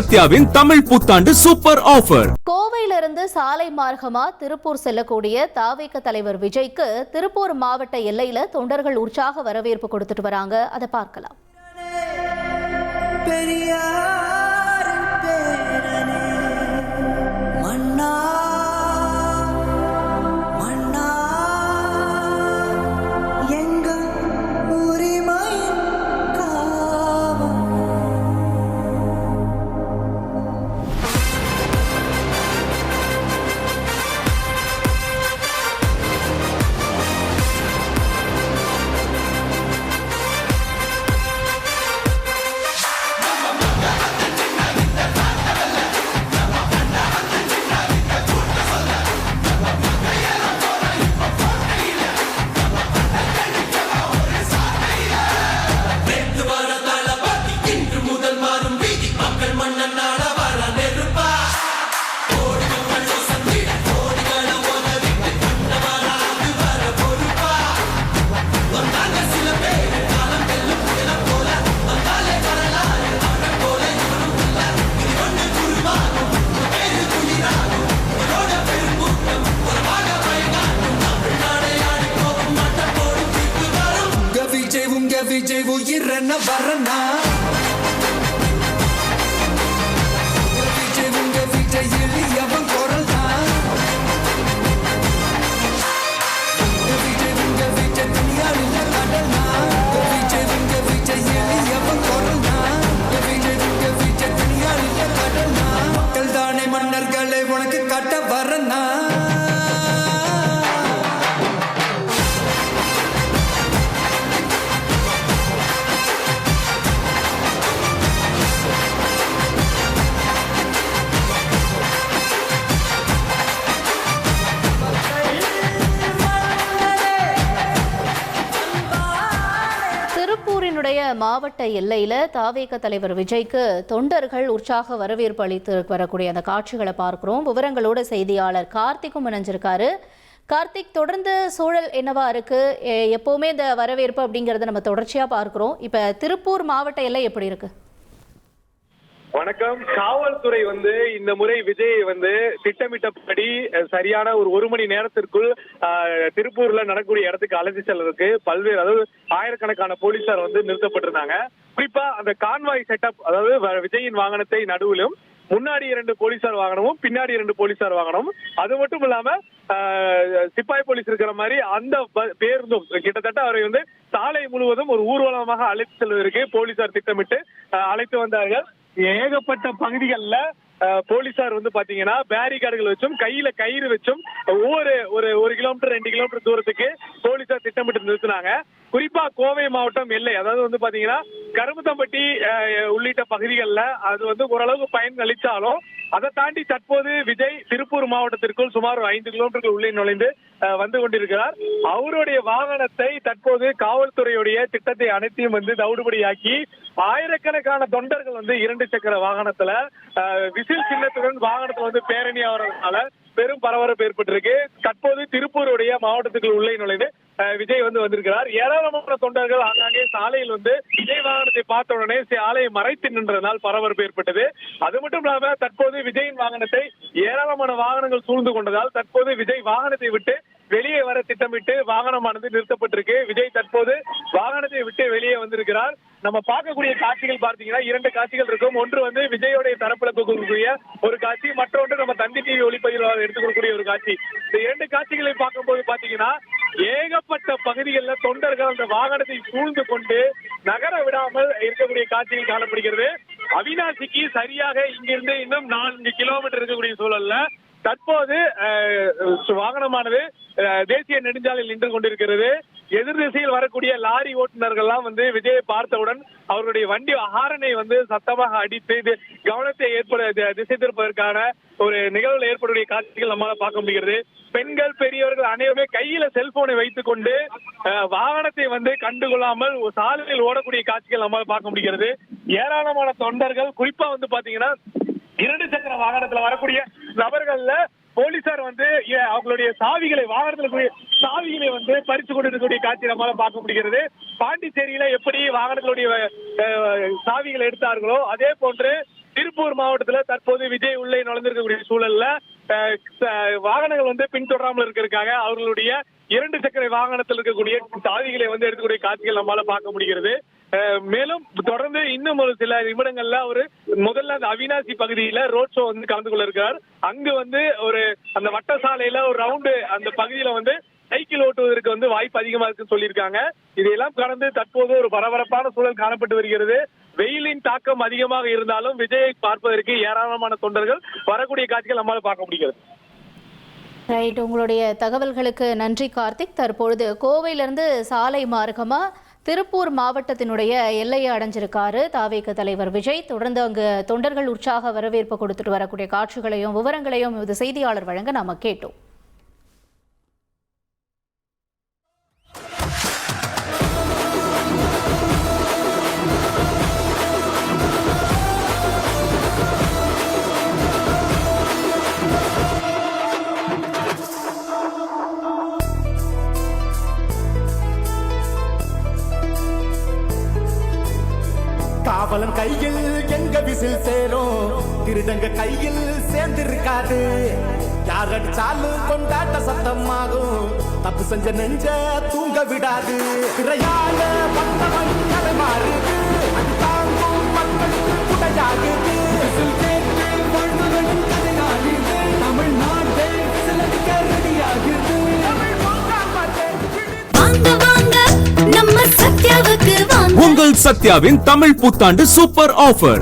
சத்யாவின் தமிழ் புத்தாண்டு super offer. கோவையிலிருந்து சாலை மார்க்கமா திருப்பூர் செல்லக்கூடிய தாவேக தலைவர் விஜய்க்கு திருப்பூர் மாவட்ட எல்லையில தொண்டர்கள் உற்சாக வரவேற்பு கொடுத்துட்டு வராங்க. அதை பார்க்கலாம். விஜய் உயிரன வரனா விஜய் எளியவன் குரல் தான் விஜய் துணியாளில் கடனா விஜய் எளியவன் குரல் தான் விஜய் துணியாளில் கடனா மக்கள் தானே மன்னர்களை உனக்கு காட்ட வரனா மாவட்ட எல்லையில தாவேக தலைவர் விஜய்க்கு தொண்டர்கள் உற்சாக வரவேற்பு அளித்து வரக்கூடிய அந்த காட்சிகளை பார்க்கிறோம். விவரங்களோட செய்தியாளர் கார்த்திக்கும் இணைஞ்சிருக்காரு. கார்த்திக், தொடர்ந்து சூழல் என்னவா இருக்கு? எப்பவுமே இந்த வரவேற்பு அப்படிங்கறத நம்ம தொடர்ச்சியா பார்க்கிறோம். இப்ப திருப்பூர் மாவட்ட எல்லை எப்படி இருக்கு? வணக்கம். காவல்துறை இந்த முறை விஜய் திட்டமிட்டபடி சரியான ஒரு மணி நேரத்திற்குள் திருப்பூர்ல நடக்கக்கூடிய இடத்துக்கு அழைத்து செல்வதற்கு பல்வேறு, அதாவது ஆயிரக்கணக்கான போலீசார் நிறுத்தப்பட்டிருந்தாங்க. குறிப்பா அந்த கான்வாய் செட்டப், அதாவது விஜயின் வாகனத்தை நடுவிலும் முன்னாடி 2 போலீசார் வாகனமும் பின்னாடி 2 போலீசார் வாகனமும், அது மட்டும் இல்லாம சிப்பாய் போலீஸ் இருக்கிற மாதிரி அந்த பேருந்தும் கிட்டத்தட்ட அவரை சாலை முழுவதும் ஒரு ஊர்வலமாக அழைத்து செல்வதற்கு போலீசார் திட்டமிட்டு அழைத்து வந்தார்கள். ஏகப்பட்ட பகுதிகள்ல போலீசார் பாத்தீங்கன்னா பேரிகார்டுகள் வச்சும் கையில கயிறு வச்சும் ஒவ்வொரு 1 கிலோமீட்டர் 2 கிலோமீட்டர் தூரத்துக்கு போலீசார் திட்டமிட்டு நிறுத்தினாங்க. குறிப்பா கோவை மாவட்டம் எல்லை, அதாவது பாத்தீங்கன்னா கருமத்தம்பட்டி உள்ளிட்ட பகுதிகளில் அது ஓரளவுக்கு பயன் அளித்தாலும் அதை தாண்டி தற்போது விஜய் திருப்பூர் மாவட்டத்திற்குள் சுமார் 5 கிலோமீட்டர்கள் உள்ளே நுழைந்து வந்து கொண்டிருக்கிறார். அவருடைய வாகனத்தை தற்போது காவல்துறையுடைய திட்டத்தை அனைத்தையும் தவிடுபடியாக்கி ஆயிரக்கணக்கான தொண்டர்கள் 2 சக்கர வாகனத்துல விசில் சின்னத்துடன் வாகனத்துல பேரணி ஆகிறதுனால பெரும் பரபரப்பு ஏற்பட்டிருக்கு. தற்போது திருப்பூருடைய மாவட்டத்துக்குள் உள்ளே நுழைந்து விஜய் வந்திருக்கிறார். ஏராளமான தொண்டர்கள் ஆங்காங்கே சாலையில் விஜய் வாகனத்தை பார்த்த உடனே சாலையை மறைத்து நின்றதனால் பரபரப்பு ஏற்பட்டது. அது மட்டும் இல்லாம தற்போது விஜயின் வாகனத்தை ஏராளமான வாகனங்கள் சூழ்ந்து கொண்டதால் தற்போது விஜய் வாகனத்தை விட்டு வெளியே வர திட்டமிட்டு வாகனமானது நிறுத்தப்பட்டிருக்கு. விஜய் தற்போது வாகனத்தை விட்டு வெளியே வந்திருக்கிறார். நம்ம பார்க்கக்கூடிய காட்சிகள் பார்த்தீங்கன்னா 2 காட்சிகள் இருக்கும். ஒன்று விஜயோடைய தரப்புல கொடுக்கக்கூடிய ஒரு காட்சி, மற்றொன்று நம்ம தந்தி டிவி ஒளிப்பதிவாளர் எடுத்துக்கொள்ளக்கூடிய ஒரு காட்சி. இந்த 2 காட்சிகளை பார்க்கும்போது பாத்தீங்கன்னா ஏகப்பட்ட பகுதிகளில் தொண்டர்கள் அந்த வாகனத்தை சூழ்ந்து கொண்டு நகர விடாமல் இருக்கக்கூடிய காட்சிகள் காணப்படுகிறது. அவினாசிக்கு சரியாக இங்கிருந்து இன்னும் 4 கிலோமீட்டர் இருக்கக்கூடிய சூழல்ல தற்போது வாகனமானது தேசிய நெடுஞ்சாலையில் நின்று கொண்டிருக்கிறது. எதிர் திசையில் வரக்கூடிய லாரி ஓட்டுநர்கள்லாம் விஜயை பார்த்தவுடன் அவர்களுடைய வண்டி ஹாரனை சத்தமாக அடித்து கவனத்தை திசை திருப்பதற்கான ஒரு நிகழ்வுல ஏற்படக்கூடிய காட்சிகள் நம்மளால பார்க்க முடிகிறது. பெண்கள் பெரியவர்கள் அனைவருமே கையில செல்போனை வைத்துக் கொண்டு வாகனத்தை கண்டுகொள்ளாமல் சாலையில் ஓடக்கூடிய காட்சிகள் நம்மளால பார்க்க முடிகிறது. ஏராளமான தொண்டர்கள் குறிப்பா பாத்தீங்கன்னா 2 சக்கர வாகனத்துல வரக்கூடிய நபர்கள்ல போலீசார் அவங்களுடைய சாவிகளை வாகனத்துல சாவிகளை பறித்து கொண்டிருக்கக்கூடிய காட்சி நம்மளால பார்க்க முடிகிறது. பாண்டிச்சேரியில எப்படி வாகனங்களுடைய சாவிகளை எடுத்தார்களோ அதே போன்று திருப்பூர் மாவட்டத்துல தற்போது விஜய் உள்ளே நுழைந்திருக்கக்கூடிய சூழல்ல வாகனங்கள் வந்து பின்தொடராமல் இருக்கிறதுக்காக அவர்களுடைய 2 சக்கர வாகனத்தில் இருக்கக்கூடிய சாவிகளை வந்து எடுக்கக்கூடிய காட்சிகள் நம்மளால பார்க்க முடிகிறது. மேலும் தொடர்ந்து இன்னும் ஒரு சில நிமிடங்கள்ல அவரு முதல்ல அந்த அவினாசி பகுதியில ரோட் ஷோ வந்து கலந்து கொள்ள இருக்கிறார். அங்கு வந்து ஒரு அந்த வட்ட சாலையில ஒரு ரவுண்டு அந்த பகுதியில வந்து சைக்கிள் ஓட்டுவதற்கு வந்து வாய்ப்பு அதிகமா இருக்குன்னு சொல்லியிருக்காங்க. இதையெல்லாம் கடந்து தற்போது ஒரு பரபரப்பான சூழல் காணப்பட்டு வருகிறது. வெயிலின் தாக்கம் அதிகமாக இருந்தாலும் விஜயை பார்ப்பதற்கு ஏராளமான தொண்டர்கள் வரக்கூடிய காட்சிகள் நம்மளால பார்க்க முடிகிறது. ரைட், உங்களுடைய தகவல்களுக்கு நன்றி கார்த்திக். தற்பொழுது கோவையிலிருந்து சாலை மார்க்கமா திருப்பூர் மாவட்டத்தினுடைய எல்லையை அடைஞ்சிருக்காரு தாவேக தலைவர் விஜய். தொடர்ந்து அங்கு தொண்டர்கள் உற்சாக வரவேற்பு கொடுத்துட்டு வரக்கூடிய காட்சிகளையும் விவரங்களையும் இது செய்தியாளர் வழங்க நாம கேட்டோம். காவலன் கையில் எங்க விசில் சேரும், திருடங்க கையில் சேர்ந்திருக்காது. யார் அடிச்சாலும் கொண்டாட்ட சத்தமாகும், தப்பு செஞ்ச நெஞ்ச தூங்க விடாது. திரையால வந்தவன் கதை மாறுது, அது தாங்கும் மக்களுக்கு குடையாகுது. விசில் கேட்டு வாழ்ந்தவன் கதையாகுது, தமிழ்நாட்டை சிலருக்கு ரெடியாகுது. உங்கள் சத்யாவின் தமிழ் புத்தாண்டு சூப்பர் ஆஃபர்.